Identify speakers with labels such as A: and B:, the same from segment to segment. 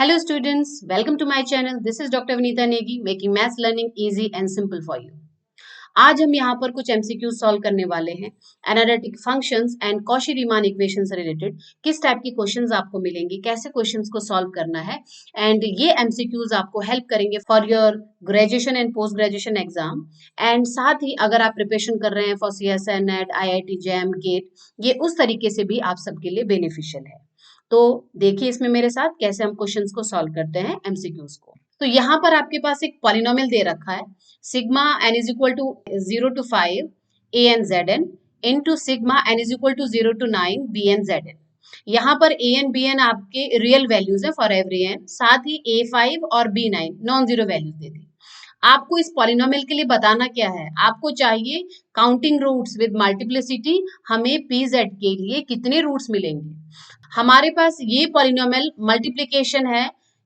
A: Hello students, welcome to my channel. This is Dr. Vinita Negi, making maths learning easy and simple for you. आज हम यहाँ पर कुछ MCQs solve करने वाले हैं. Analytic functions and Cauchy-Riemann equation से रिलेटेड किस टाइप के क्वेश्चंस आपको मिलेंगे, कैसे क्वेश्चंस को सॉल्व करना है, एंड ये MCQs आपको हेल्प करेंगे for your graduation and post graduation exam. And साथ ही अगर आप प्रिपरेशन कर रहे हैं for CSA, NET, IIT, JAM, GATE, ये उस तरीके से भी आप सबके लिए बेनिफिशियल है. तो देखिए इसमें मेरे साथ कैसे हम क्वेश्चंस को सॉल्व करते हैं MCQs को. तो यहाँ पर आपके पास एक पॉलिनोमियल दे रखा है, sigma n is equal to 0 to 5 an zn into sigma n is equal to 0 to 9 bn zn. यहाँ पर an bn आपके रियल वैल्यूज है फॉर एवरी n, साथ ही a5 और b9 नॉन जीरो वैल्यूज दे दी. आपको इस पॉलिनोमियल के लिए बताना क्या है, आपको चाहिए काउंटिंग रूट्स विद मल्टीप्लिसिटी. हमें pz के लिए कितने रूट्स मिलेंगे. हमारे पास ये पॉलिनोमियल मल्टीप्लिकेशन है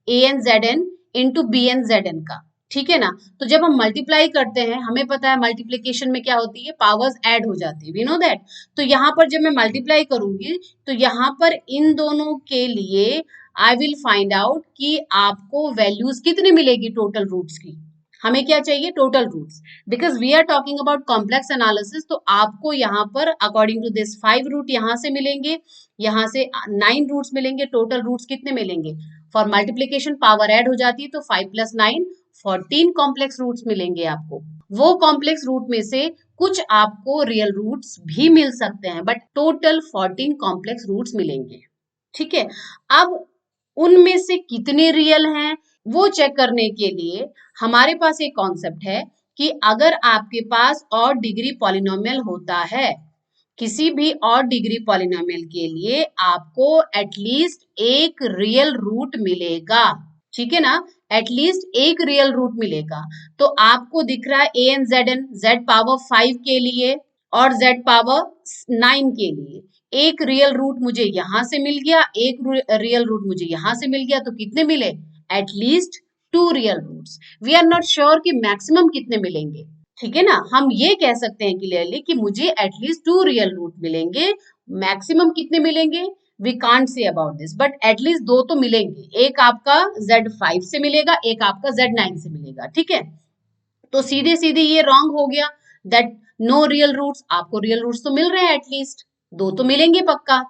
A: an zn into bn zn का, ठीक है ना. तो जब हम मल्टीप्लाई करते हैं, हमें पता है मल्टीप्लिकेशन में क्या होती है, पावर्स ऐड हो जाती है, वी नो दैट. तो यहाँ पर जब मैं मल्टीप्लाई करूंगी तो यहाँ पर इन दोनों के लिए आई विल फाइंड आउट कि आपको वैल्यूज कितनी मिलेगी टोटल रूट्स की. हमें क्या चाहिए, total roots, because we are talking about complex analysis. तो आपको यहाँ पर अकॉर्डिंग टू दिस 5 रूट यहाँ से मिलेंगे, यहाँ से 9 रूट्स मिलेंगे. टोटल रूट्स कितने मिलेंगे, फॉर मल्टीप्लिकेशन पावर ऐड हो जाती है तो 5 + 9 14 कॉम्प्लेक्स रूट्स मिलेंगे आपको. वो कॉम्प्लेक्स रूट में से कुछ आपको रियल रूट्स भी मिल सकते हैं, बट टोटल 14 कॉम्प्लेक्स रूट्स मिलेंगे, ठीक है. अब उनमें से कितने रियल हैं वो चेक करने के लिए हमारे पास एक कॉन्सेप्ट है कि अगर आपके पास ऑड डिग्री पॉलिनोमियल होता है, किसी भी ऑड डिग्री पॉलिनोमियल के लिए आपको एटलीस्ट एक रियल रूट मिलेगा, ठीक है ना. एटलीस्ट एक रियल रूट मिलेगा. तो आपको दिख रहा है an zn z पावर 5 के लिए और z पावर 9 के लिए एक रियल रूट मुझे यहां से मिल गया, एक रियल रूट मुझे यहां से मिल गया. तो कितने मिले, at least 2 real roots. We are not sure कि मैक्सिमम कितने मिलेंगे, ठीक है ना. हम ये कह सकते हैं क्लियरली कि मुझे एटलीस्ट 2 रियल रूट मिलेंगे. मैक्सिमम कितने मिलेंगे we can't say about this, but at least 2 तो मिलेंगे. एक आपका Z5 से मिलेगा, एक आपका Z9 से मिलेगा, ठीक है. तो सीधे सीधे ये रॉन्ग हो गया दैट नो रियल रूट्स. आपको रियल रूट्स तो मिल रहे हैं, एटलीस्ट 2 तो मिलेंगे पक्का,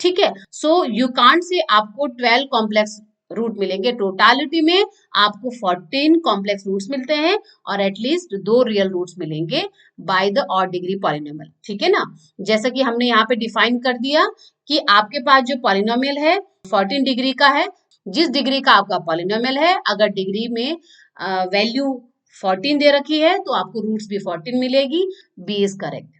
A: ठीक है. सो यू कांट से आपको 12 कॉम्प्लेक्स रूट मिलेंगे. टोटालिटी में आपको 14 कॉम्प्लेक्स रूट्स मिलते हैं और एटलीस्ट 2 रियल रूट्स मिलेंगे by the odd degree polynomial, ठीक है ना. जैसा कि हमने यहाँ पे डिफाइन कर दिया कि आपके पास जो पॉलिनोमियल है 14 डिग्री का है. जिस डिग्री का आपका पॉलिनोमियल है, अगर डिग्री में वैल्यू 14 दे रखी है तो आपको रूट्स भी 14 मिलेगी. B is correct,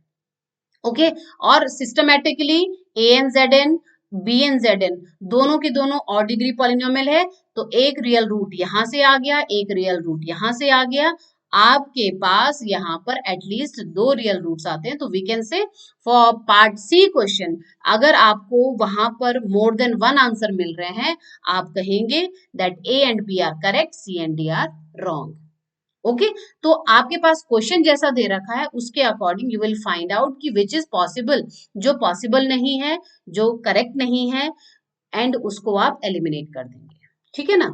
A: okay. और systematically an zn bn zn दोनों के दोनों ऑड डिग्री पॉलिनोमियल है. तो एक रियल रूट यहां से आ गया, एक रियल रूट यहां से आ गया. आपके पास यहाँ पर एटलीस्ट 2 रियल रूट्स आते हैं. तो we can say for part C question, अगर आपको वहां पर मोर देन 1 आंसर मिल रहे हैं, आप कहेंगे that A and B are correct, C and D are wrong, okay. तो आपके पास क्वेश्चन जैसा दे रखा है उसके according you will find out कि विच इज पॉसिबल, जो पॉसिबल नहीं है, जो करेक्ट नहीं है, एंड उसको आप एलिमिनेट कर देंगे, ठीक है ना.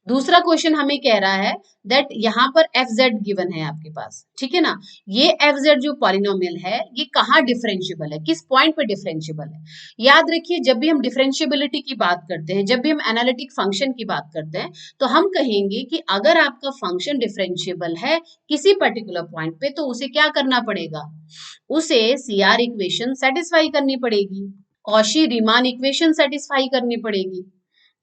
A: दूसरा क्वेश्चन हमें कह रहा है दैट यहाँ पर fz गिवन है आपके पास, ठीक है ना. ये fz जो पॉलिनोमियल है ये कहाँ डिफरेंशिएबल है, किस पॉइंट पे डिफरेंशिएबल है. याद रखिए जब भी हम डिफरेंशिएबिलिटी की बात करते हैं, जब भी हम एनालिटिक फंक्शन की बात करते हैं, तो हम कहेंगे कि अगर आपका फंक्शन डिफरेंशिएबल है किसी पर्टिकुलर पॉइंट पे, तो उसे क्या करना पड़ेगा, उसे CR इक्वेशन सेटिस्फाई करनी पड़ेगी, कॉशी रीमान इक्वेशन सेटिस्फाई करनी पड़ेगी,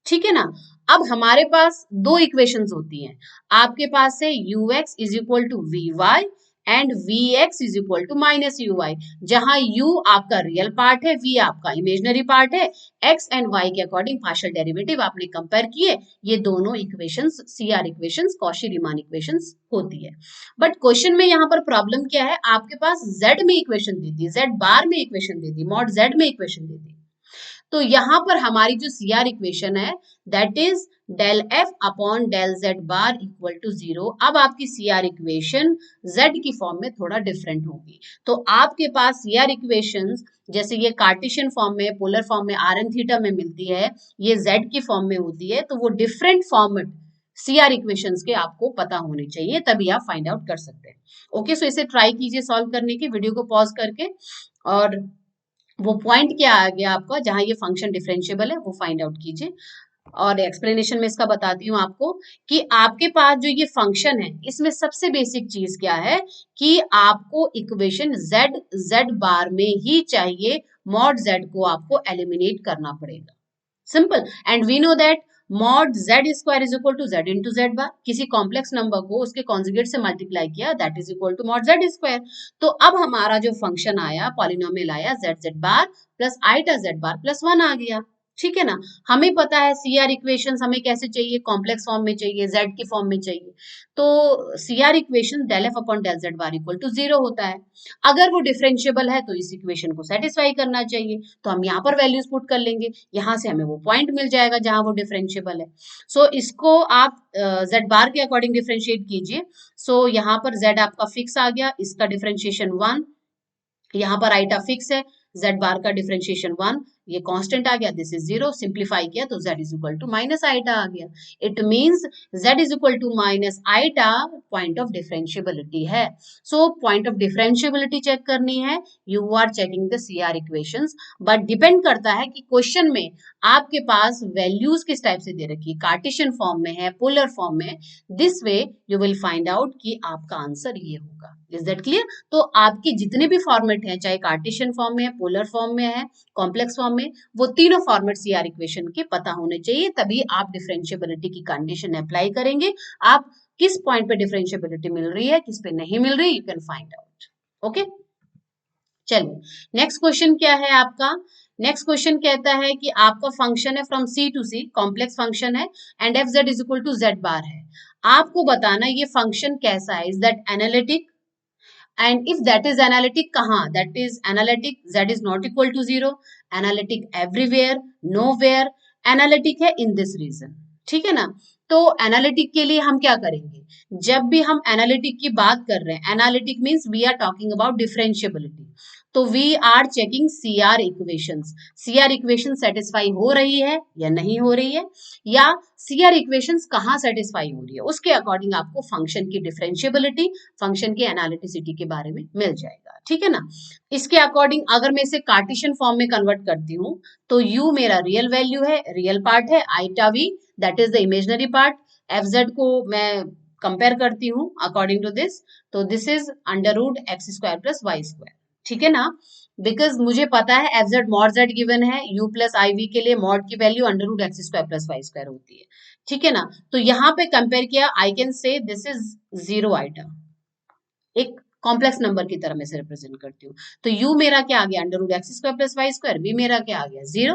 A: ठीक है ना. अब हमारे पास 2 इक्वेशंस होती हैं. आपके पास है ux is equal to vy and vx is equal to minus uy, जहां u आपका रियल पार्ट है, v आपका इमेजिनरी पार्ट है. x एंड y के अकॉर्डिंग पार्शियल डेरिवेटिव आपने कंपेयर किए. ये दोनों equations CR equations, Cauchy Riemann equations होती है. बट क्वेश्चन में यहाँ पर प्रॉब्लम क्या है, आपके पास z में इक्वेशन दे दी, z बार में इक्वेशन दे दी, मॉड z में इक्वेशन दे दी. तो यहाँ पर हमारी जो CR इक्वेशन है that is del F upon del Z bar equal to 0। अब आपकी CR इक्वेशन Z की फॉर्म में थोड़ा डिफरेंट होगी। तो आपके पास CR इक्वेशंस जैसे ये कार्टेशियन फॉर्म में, पोलर फॉर्म में rn थीटा में मिलती है, ये Z की फॉर्म में होती है, तो वो डिफरेंट फॉर्मेट CR इक्वेशंस के आपको पता होने चाहिए, तभी आप फाइंड आउट कर सकते हैं। ओके, सो इसे ट्राई कीजिए सॉल्व करने की, वीडियो को पॉज करके, और वो पॉइंट क्या आ गया आपका जहां ये फंक्शन डिफरेंशिएबल है वो फाइंड आउट कीजिए। और एक्सप्लेनेशन में इसका बताती हूँ आपको कि आपके पास जो ये फंक्शन है इसमें सबसे बेसिक चीज क्या है कि आपको इक्वेशन z बार में ही चाहिए, मॉड z को आपको एलिमिनेट करना पड़ेगा। Simple. And we know that mod z square is equal to z into z bar. किसी कॉम्प्लेक्स नंबर को उसके कॉन्जुगेट से मल्टीप्लाई किया that is equal to mod z square. तो अब हमारा जो फंक्शन आया, पॉलिनोमियल आया z bar plus iota z bar plus 1 आ गया। ठीक है ना। हमें पता है CR इक्वेशंस हमें कैसे चाहिए, कॉम्प्लेक्स फॉर्म में चाहिए, z की फॉर्म में चाहिए। तो CR equation del F upon del Z bar equal to 0 होता है। अगर वो डिफरेंशिएबल है तो इस इक्वेशन को सेटिस्फाई करना चाहिए, तो हम यहाँ पर वैल्यूज पुट कर लेंगे, यहाँ से हमें वो पॉइंट मिल जाएगा जहां वो डिफरेंशिएबल है। सो इसको आप Z बार के अकॉर्डिंग डिफरेंशिएट कीजिए। सो यहाँ पर Z आपका फिक्स आ गया, इसका डिफरेंशिएशन 1, यहाँ पर आइटा फिक्स है, Z बार का डिफरेंशिएशन 1, ये कांस्टेंट आ गया, दिस इज 0, सिंप्लीफाई किया तो z is equal to minus eta आ गया। It means z is equal to minus eta point of differentiability है। So point of differentiability check करनी है, you are checking the CR equations, but depend करता है कि क्वेश्चन में आपके पास वैल्यूज किस टाइप से दे रखी है, कार्टेशियन फॉर्म में है, पोलर फॉर्म में। This way you will find out कि आपका आंसर ये होगा। Is that clear? तो आपके जितने भी फॉर्मेट हैं, चाहे कार्टेशियन फॉर्म में है, पोलर फॉर्म में है, कॉम्प्लेक्स फॉर्म में, वो तीनों फॉर्मेट CR इक्वेशन के पता होने चाहिए, तभी आप डिफरेंशिएबिलिटी की कंडीशन अप्लाई करेंगे। आप किस पॉइंट पे डिफरेंशिएबिलिटी मिल रही है, किस पे नहीं मिल रही, you can find out. Okay, चलिए नेक्स्ट क्वेश्चन क्या है आपका। नेक्स्ट क्वेश्चन कहता है कि आपका फंक्शन है from C to C, complex function है, and F Z is equal to Z bar है। आपको बताना ये फंक्शन कैसा है, is that analytic, and if that is analytic कहाँ, that is analytic z is not equal to 0, analytic everywhere, nowhere, analytic है in this region। ठीक है ना। तो एनालिटिक के लिए हम क्या करेंगे, जब भी हम एनालिटिक की बात कर रहे हैं, analytic means we are talking about differentiability, तो we are checking CR equations. CR equation satisfy हो रही है या नहीं हो रही है, या CR इक्वेशंस कहाँ सेटिस्फाई हो रही है, उसके अकॉर्डिंग आपको फंक्शन की डिफरेंशिएबिलिटी, फंक्शन की एनालिटिसिटी के बारे में मिल जाएगा। ठीक है ना। इसके अकॉर्डिंग अगर मैं इसे कार्टेशियन फॉर्म में कन्वर्ट करती हूँ तो u मेरा रियल वैल्यू है, रियल पार्ट है, iota v that is the imaginary part, fz को मैं कंपेयर करती हूँ अकॉर्डिंग टू दिस, तो this is under root x square plus y square. ठीक है ना। बिकॉज मुझे पता है f z mod z given है, u प्लस आई वी के लिए मॉड की value under root x square plus y square होती है। ठीक है ना। तो यहाँ पे कंपेयर किया, I can say this is 0 item, एक कॉम्प्लेक्स नंबर की तरह मैं से रिप्रेजेंट करती हूँ। तो u मेरा क्या आ गया, under root x square plus y square, v मेरा क्या आ गया 0,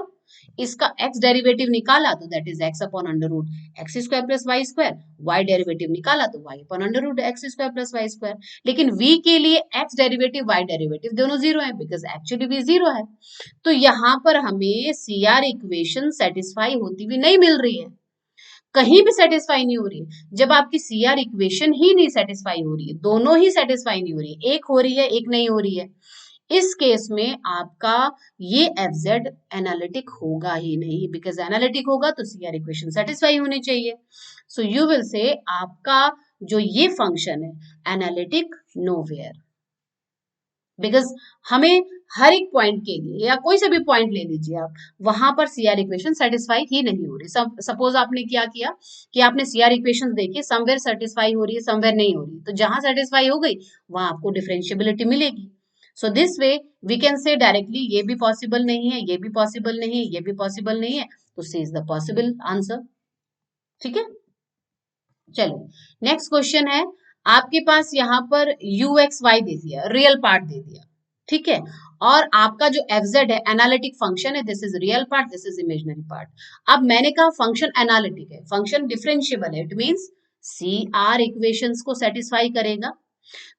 A: इसका x डेरिवेटिव निकाला तो that is x upon under root x square plus y square, y derivative निकाला तो y upon under root x square plus y square. लेकिन v के लिए x डेरिवेटिव y डेरिवेटिव दोनों 0 है, बिकॉज एक्चुअली v 0 है। तो यहाँ पर हमें CR इक्वेशन सेटिस्फाई होती हुई नहीं मिल रही है, कहीं भी सेटिस्फाई नहीं हो रही है। जब आपकी CR इक्वेशन ही नहीं सेटिस्फाई हो रही है, दोनों ही सेटिस्फाई नहीं हो रही है, एक हो रही है एक नहीं हो रही है, इस केस में आपका ये FZ एनालिटिक होगा ही नहीं, बिकॉज एनालिटिक होगा तो CR इक्वेशन सेटिस्फाई होनी चाहिए। सो यू विल से आपका जो ये फंक्शन है एनालिटिक नोवेयर, बिकॉज हमें हर एक पॉइंट के लिए, या कोई से भी पॉइंट ले लीजिए आप, वहां पर CR इक्वेशन सेटिस्फाई ही नहीं हो रही। सपोज आपने क्या किया कि आपने CR इक्वेशन देखी, समवेयर सेटिस्फाई हो रही है, समवेयर नहीं हो रही, तो जहां सेटिस्फाई हो गई वहां आपको डिफरेंशिएबिलिटी मिलेगी। So this way we can say directly ये भी पॉसिबल नहीं है, ये भी पॉसिबल नहीं है, ये भी पॉसिबल नहीं है, तो सी इज द पॉसिबल आंसर। ठीक है। चलो नेक्स्ट क्वेश्चन है, आपके पास यहाँ पर UXY दे दिया, रियल पार्ट दे दिया। ठीक है। और आपका जो FZ है एनालिटिक फंक्शन है, this is real part, this is imaginary part. अब मैंने कहा फंक्शन एनालिटिक है, फंक्शन डिफरेंशिएबल है, इट मींस CR इक्वेशंस को सेटिस्फाई करेगा।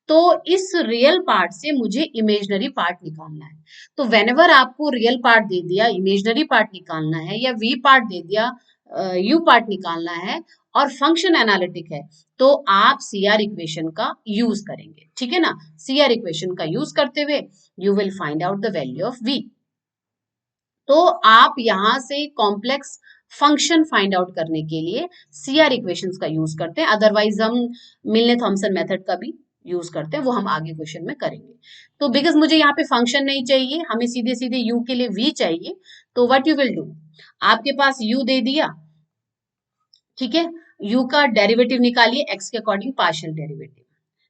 A: तो इस रियल पार्ट से मुझे इमेजनरी पार्ट निकालना है। तो व्हेनेवर आपको रियल पार्ट दे दिया, इमेजनरी पार्ट निकालना है, या वी पार्ट दे दिया, यू पार्ट निकालना है, और फंक्शन एनालिटिक है, तो आप सीआर इक्वेशन का यूज करेंगे। ठीक है ना, सीआर इक्वेशन का यूज करते हुए you will find out the value of v. तो आप यहां से कॉम्प्लेक्स फंक्शन फाइंड आउट करने के लिए सीआर इक्वेशंस का यूज करते हैं, अदरवाइज हम मिलने थॉमसन मेथड का भी यूज करते हैं, वो हम आगे क्वेश्चन में करेंगे। तो बिकॉज मुझे यहाँ पे फंक्शन नहीं चाहिए, हमें सीधे सीधे यू के लिए वी चाहिए, तो व्हाट यू विल डू, आपके पास यू दे दिया, ठीक है, यू का डेरिवेटिव निकालिए एक्स के according, partial derivative,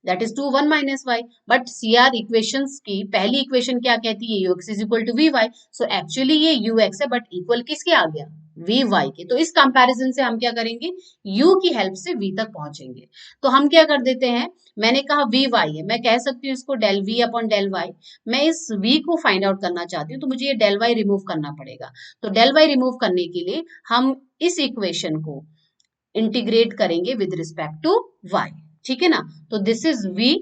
A: that is 2 1 minus y. But CR equations की पहली इक्वेशन क्या कहती है, u x is equal to v y. So actually ये यू एक्स है, बट इक्वल किसके आ गया, वी वाई के। तो इस कंपैरिजन से हम क्या करेंगे, यू की हेल्प से वी तक पहुंचेंगे। तो हम क्या कर देते हैं, मैंने कहा वी वाई है, मैं कह सकती हूँ इसको del v upon del y. मैं इस वी को फाइंड आउट करना चाहती हूँ, तो मुझे ये डेल वाई रिमूव करना पड़ेगा। तो डेल वाई रिमूव करने के लिए हम इस इक्वेशन को इंटीग्रेट करेंगे विद रिस्पेक्ट टू y। ठीक है ना, तो दिस इज v,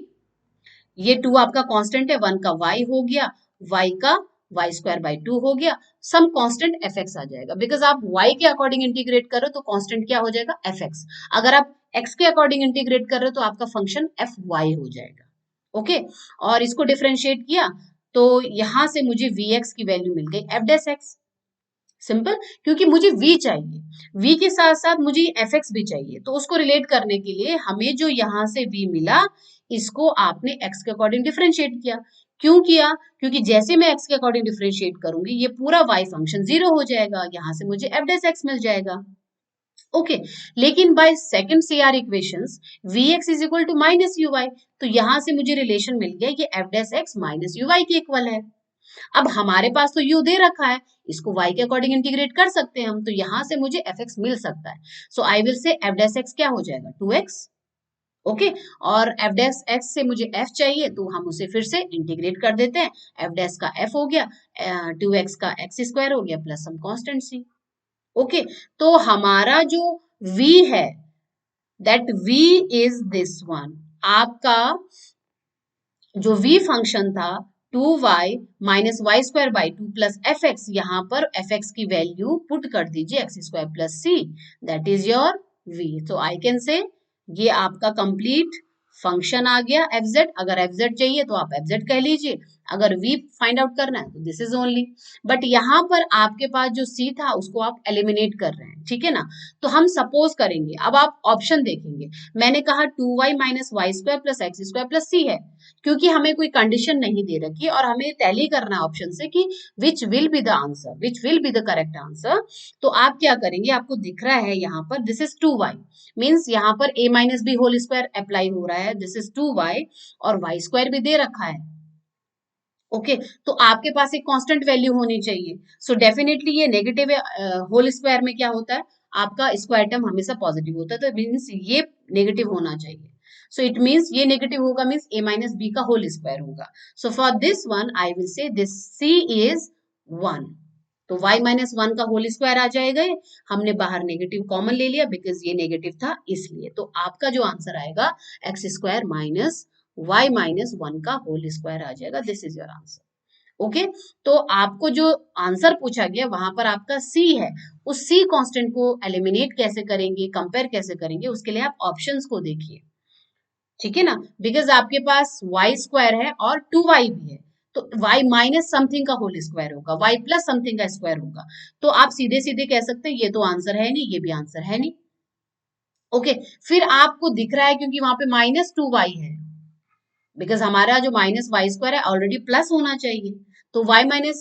A: ये 2 आपका कांस्टेंट है, 1 का y हो गया, y का y स्क्वायर बाई 2 हो गया, सम कांस्टेंट fx आ जाएगा, बिकॉज आप y के अकॉर्डिंग इंटीग्रेट करो तो कांस्टेंट क्या हो जाएगा, fx। अगर आप x के अकॉर्डिंग इंटीग्रेट कर रहे हो तो आपका फंक्शन fy हो जाएगा। ओके, और इसको डिफरेंशिएट किया तो यहां से मुझे vx की वैल्यू मिल गई f डैश x। सिंपल, क्योंकि मुझे v चाहिए, v के साथ साथ मुझे fx भी चाहिए, तो उसको रिलेट करने के लिए हमें जो यहां से v मिला, इसको आपने x के अकॉर्डिंग डिफरेंशिएट किया। क्यों किया, क्योंकि जैसे मैं x के अकॉर्डिंग डिफरेंशिएट करूंगी, ये पूरा y फंक्शन 0 हो जाएगा, यहां से मुझे f डैश x मिल जाएगा। ओके, लेकिन by second CR equations vx is equal to minus u y, तो यहां से मुझे रिलेशन मिल गया कि f dash x minus u y के इक्वल है। अब हमारे पास तो u दे रखा है, इसको y के अकॉर्डिंग इंटीग्रेट कर सकते हैं हम, तो यहां से मुझे fx मिल सकता है। So I will say f dash x क्या हो जाएगा, 2x। ओके, और f डैश x से मुझे f चाहिए, तो हम उसे फिर से इंटीग्रेट कर देते हैं, f डैश का f हो गया, 2x का x स्क्वायर हो गया, plus some constant c। Okay, तो हमारा जो v है, that v is this one, आपका जो v फंक्शन था 2y minus Y square by 2 plus f x, यहाँ पर एफ एक्स की वैल्यू पुट कर दीजिए x square plus c, that is your v। तो आई कैन से ये आपका कंप्लीट फंक्शन आ गया एफ जेड। अगर एफ जेड चाहिए तो आप एफ जेड कह लीजिए, अगर v फाइंड आउट करना है तो दिस इज ओनली। बट यहाँ पर आपके पास जो c था उसको आप एलिमिनेट कर रहे हैं, ठीक है ना। तो हम सपोज करेंगे, अब आप ऑप्शन देखेंगे, मैंने कहा 2y minus Y square plus X square plus C है, क्योंकि हमें कोई कंडीशन नहीं दे रखी और हमें टैली करना है ऑप्शन से कि which will be the answer, which will be the correct answer. तो आप क्या करेंगे, आपको दिख रहा है यहाँ पर दिस इज 2y, मीन्स यहाँ पर a minus b whole square apply हो रहा है, दिस इज 2y, और y स्क्वायर भी दे रखा है। ओके, तो आपके पास एक कांस्टेंट वैल्यू होनी चाहिए। सो डेफिनेटली ये नेगेटिव होल स्क्वायर में क्या होता है, आपका स्क्वायर टर्म हमेशा पॉजिटिव होता है, तो मीन्स ये नेगेटिव होना चाहिए। सो इट मीन्स ये नेगेटिव होगा, मीन्स a माइनस बी का होल स्क्वायर होगा। So for this one I will से दिस c इज 1, तो y माइनस 1 का होल स्क्वायर आ जाएगा, हमने बाहर नेगेटिव कॉमन ले लिया बिकॉज ये नेगेटिव था इसलिए। तो आपका जो आंसर आएगा x square minus y minus 1 का होल स्क्वायर आ जाएगा, this is your answer. Okay, तो आपको जो आंसर पूछा गया वहां पर आपका c है, उस c कांस्टेंट को एलिमिनेट कैसे करेंगे, कंपेयर कैसे करेंगे, उसके लिए आप ऑप्शंस को देखिए, ठीक है ना। बिकॉज आपके पास y स्क्वायर है और 2y भी है, तो y माइनस समथिंग का होल स्क्वायर होगा, y प्लस समथिंग का स्क्वायर होगा, तो आप सीधे सीधे कह सकते हैं ये तो आंसर है नहीं, ये भी आंसर है नहीं। ओके, फिर आपको दिख रहा है क्योंकि वहां पे माइनस 2y है, बिकॉज हमारा जो माइनस वाई स्क्वायर है ऑलरेडी प्लस होना चाहिए, तो y माइनस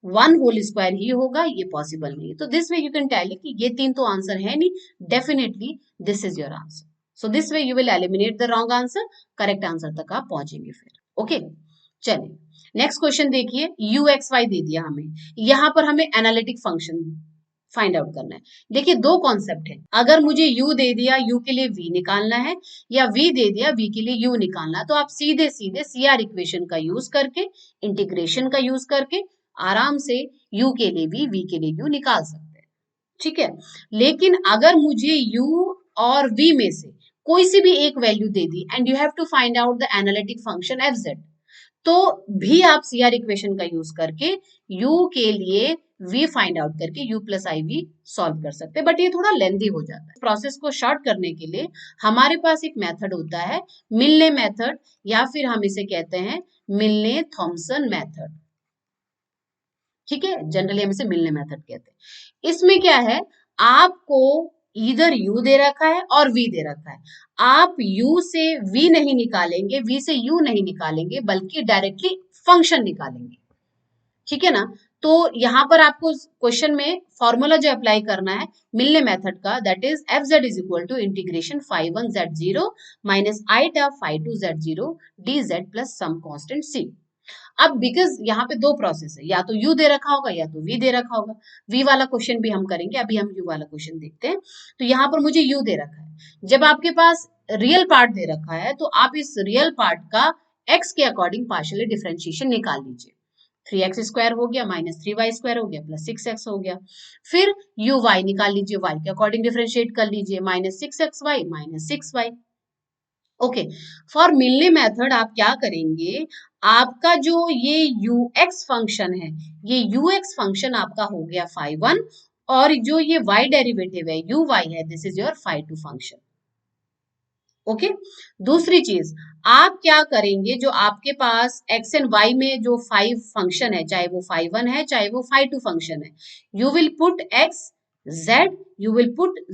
A: 1 होल स्क्वायर ही होगा, ये पॉसिबल नहीं है। तो this way you can tell कि ये तीन तो आंसर है नहीं, definitely this is your answer. So this way you will eliminate the wrong answer, correct answer तक आप पहुंचेंगे फिर। ओके, चलिए नेक्स्ट क्वेश्चन देखिए, यू एक्स वाई दे दिया हमें, यहाँ पर हमें एनालिटिक फंक्शन फाइंड आउट करना है। देखिए दो कॉन्सेप्ट है, अगर मुझे u दे दिया u के लिए v निकालना है, या v दे दिया v के लिए u निकालना है, तो आप सीधे सीधे सीआर इक्वेशन का यूज करके, इंटीग्रेशन का यूज करके आराम से u के लिए v के लिए u निकाल सकते हैं, ठीक है। लेकिन अगर मुझे u और v में से कोई सी भी एक वैल्यू दे दी and you have to find out the analytic function f z, तो भी आप सीआर इक्वेशन का यूज करके u के लिए v फाइंड आउट करके u plus i v solve कर सकते हैं, बट ये थोड़ा लेंथी हो जाता है। प्रोसेस को शॉर्ट करने के लिए हमारे पास एक मेथड होता है मिलने मेथड, या फिर हम इसे कहते हैं मिलने थॉमसन मेथड। ठीक है, जनरली हम इसे मिलने मेथड कहते हैं। इसमें क्या है, आपको इधर u दे रखा है और v दे रखा है, आप u से v नहीं निकालेंगे, v से u नहीं निकालेंगे, बल्कि डायरेक्टली फंक्शन निकालेंगे। ठीक है ना, तो यहां पर आपको क्वेश्चन में फॉर्मूला जो अप्लाई करना है मिलने मेथड का, that is F Z is equal to integration phi one Z zero minus eta phi two Z zero D Z plus some constant C. अब बिकॉज यहाँ पे दो प्रोसेस है, या तो u दे रखा होगा या तो v दे रखा होगा। v वाला क्वेश्चन भी हम करेंगे, अभी हम u वाला क्वेश्चन देखते हैं। तो यहाँ पर मुझे u दे रखा है, जब आपके पास रियल पार्ट दे रखा है तो आप इस रियल पार्ट का x के अकॉर्डिंग पार्शियली डिफरेंशिएशन निकाल लीजिए। 3x स्क्वायर हो गया माइनस 3y स्क्वायर हो गया प्लस 6x हो गया। फिर u y निकाल लीजिए, y के अकॉर्डिंग डिफरेंशिएट कर लीजिए, minus 6xy minus 6y। Okay, for मिलने मेथड आप क्या करेंगे, आपका जो ये ux फंक्शन है, ये ux फंक्शन आपका हो गया फाई वन, और जो ये y डेरिवेटिव है uy है, this is your phi two function. Okay, दूसरी चीज आप क्या करेंगे, जो आपके पास x एंड y में जो फाइव फंक्शन है, चाहे वो फाई वन है चाहे वो फाई टू फंक्शन है, you will put x z, you will put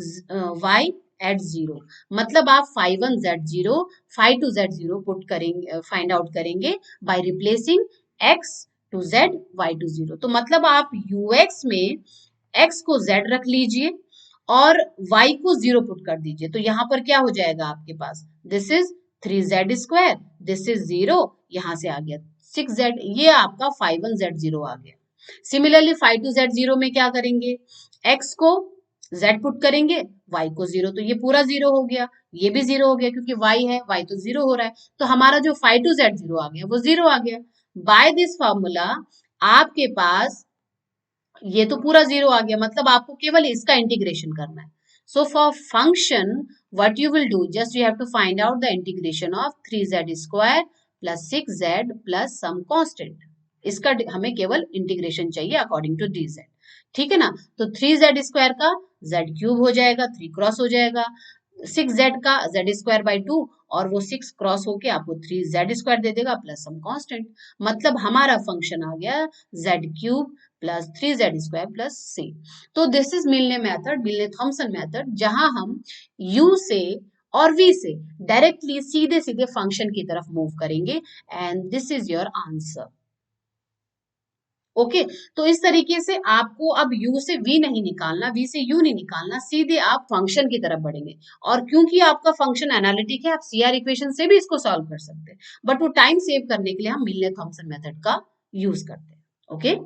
A: y at zero. मतलब आप phi one Z zero phi two Z zero put करेंगे, फाइंड आउट करेंगे by replacing x to z y to zero. तो मतलब आप ux में x को z रख लीजिए और y को जीरो पुट कर दीजिए, तो यहां पर क्या हो जाएगा आपके पास, this is 3z square, this is zero, यहां से आ गया 6z, ये आपका फाई वन जेड जीरो आ गया। Similarly phi two Z zero में क्या करेंगे, x को z पुट करेंगे, y को जीरो, तो ये पूरा जीरो हो गया, ये भी जीरो हो गया क्योंकि y है, y तो जीरो हो रहा है, तो हमारा जो फाई टू जेड जीरो आ गया वो जीरो आ गया। बाय दिस फॉर्मूला आपके पास ये तो पूरा जीरो आ गया, मतलब आपको केवल इसका इंटीग्रेशन करना है। So for function what you will do, just you have to find out the integration of 3z square plus 6z plus some constant. इसका हमें केवल इंटीग्रेशन चाहिए अकॉर्डिंग टू dz। ठीक है ना, तो 3z स्क्वायर का z क्यूब हो जाएगा, 3 क्रॉस हो जाएगा, 6z का z स्क्वायर बाई 2, और वो 6 क्रॉस होके आपको 3z स्क्वायर दे देगा प्लस सम कांस्टेंट। मतलब हमारा फंक्शन आ गया z cube plus 3z square plus c। तो दिस इज मिलने मेथड, मिलने थॉमसन मेथड, जहां हम u से और v से डायरेक्टली सीधे सीधे फंक्शन की तरफ मूव करेंगे, and this is your answer. Okay, तो इस तरीके से आपको अब u से v नहीं निकालना, v से u नहीं निकालना, सीधे आप फंक्शन की तरफ बढ़ेंगे। और क्योंकि आपका फंक्शन एनालिटिक है, आप सीआर इक्वेशन से भी इसको सॉल्व कर सकते हैं, बट वो टाइम सेव करने के लिए हम मिलने थॉमसन मेथड का यूज करते हैं। Okay,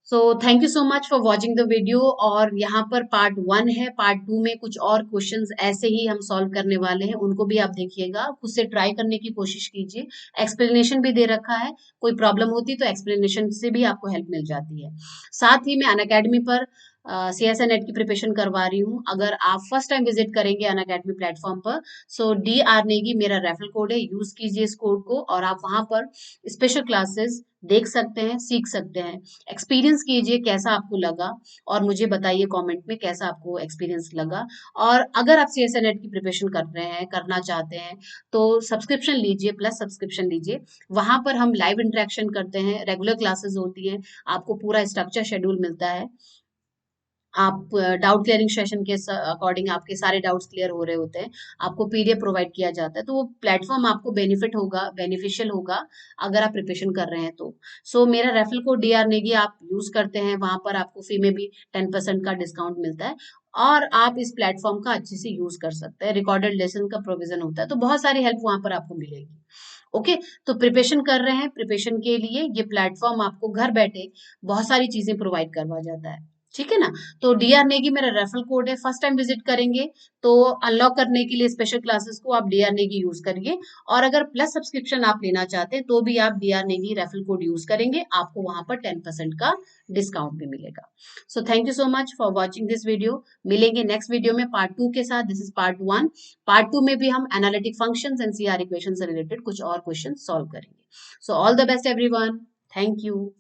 A: so thank you so much for watching the video. और यहाँ पर पार्ट 1 है, पार्ट 2 में कुछ और क्वेश्चंस ऐसे ही हम सॉल्व करने वाले हैं, उनको भी आप देखिएगा, खुद से ट्राई करने की कोशिश कीजिए। एक्सप्लेनेशन भी दे रखा है, कोई प्रॉब्लम होती तो एक्सप्लेनेशन से भी आपको हेल्प मिल जाती है। साथ ही मैं अनअकैडमी पर CSA नेट की प्रिपरेशन करवा रही हूँ। अगर आप फर्स्ट टाइम विजिट करेंगे अनअकैडमी प्लेटफॉर्म पर, सो DR नेगी मेरा रेफरल कोड है, यूज कीजिए इस कोड को, और आप वहां पर स्पेशल क्लासेस देख सकते हैं, सीख सकते हैं। एक्सपीरियंस कीजिए कैसा आपको लगा, और मुझे बताइए कमेंट में कैसा आपको एक्सपीरियंस लगा। और अगर आप CSA नेट की प्रिपरेशन कर रहे हैं, करना चाहते हैं, तो सब्सक्रिप्शन लीजिए, प्लस सब्सक्रिप्शन लीजिए। वहां पर हम लाइव इंटरेक्शन करते हैं, रेगुलर क्लासेस होती है, आपको पूरा स्ट्रक्चर शेड्यूल मिलता है, आप डाउट क्लियरिंग सेशन के अकॉर्डिंग आपके सारे डाउट्स क्लियर हो रहे होते हैं, आपको PDF प्रोवाइड किया जाता है, तो वो प्लेटफॉर्म आपको बेनिफिशियल होगा अगर आप प्रिपरेशन कर रहे हैं तो। सो मेरा रेफरल कोड DR नेगी आप यूज करते हैं, वहां पर आपको फी में भी 10% का डिस्काउंट मिलता है, और आप इस प्लेटफॉर्म का अच्छे से यूज कर सकते हैं। रिकॉर्डेड लेसन का प्रोविजन होता है, तो बहुत सारी हेल्प वहां पर आपको मिलेगी। ओके, तो प्रिपरेशन कर रहे हैं, प्रिपरेशन के लिए ये प्लेटफॉर्म आपको घर बैठे बहुत सारी चीजें प्रोवाइड करवा जाता है। ठीक है ना। तो डीआर नेगी मेरा रेफरल कोड है, फर्स्ट टाइम विजिट करेंगे तो अनलॉक करने के लिए स्पेशल क्लासेस को आप डीआर नेगी यूज करिए, और अगर प्लस सब्सक्रिप्शन आप लेना चाहते हैं तो भी आप Dr Negi referral code use करेंगे, आपको वहां पर 10% का डिस्काउंट भी मिलेगा। So thank you so much for watching this video. मिलेंगे नेक्स्ट वीडियो में पार्ट 2 के साथ। This is part 1। पार्ट 2 में भी हम analytic functions and CR equation से रिलेटेड कुछ और क्वेश्चन सॉल्व करेंगे। So all the best everyone. Thank you.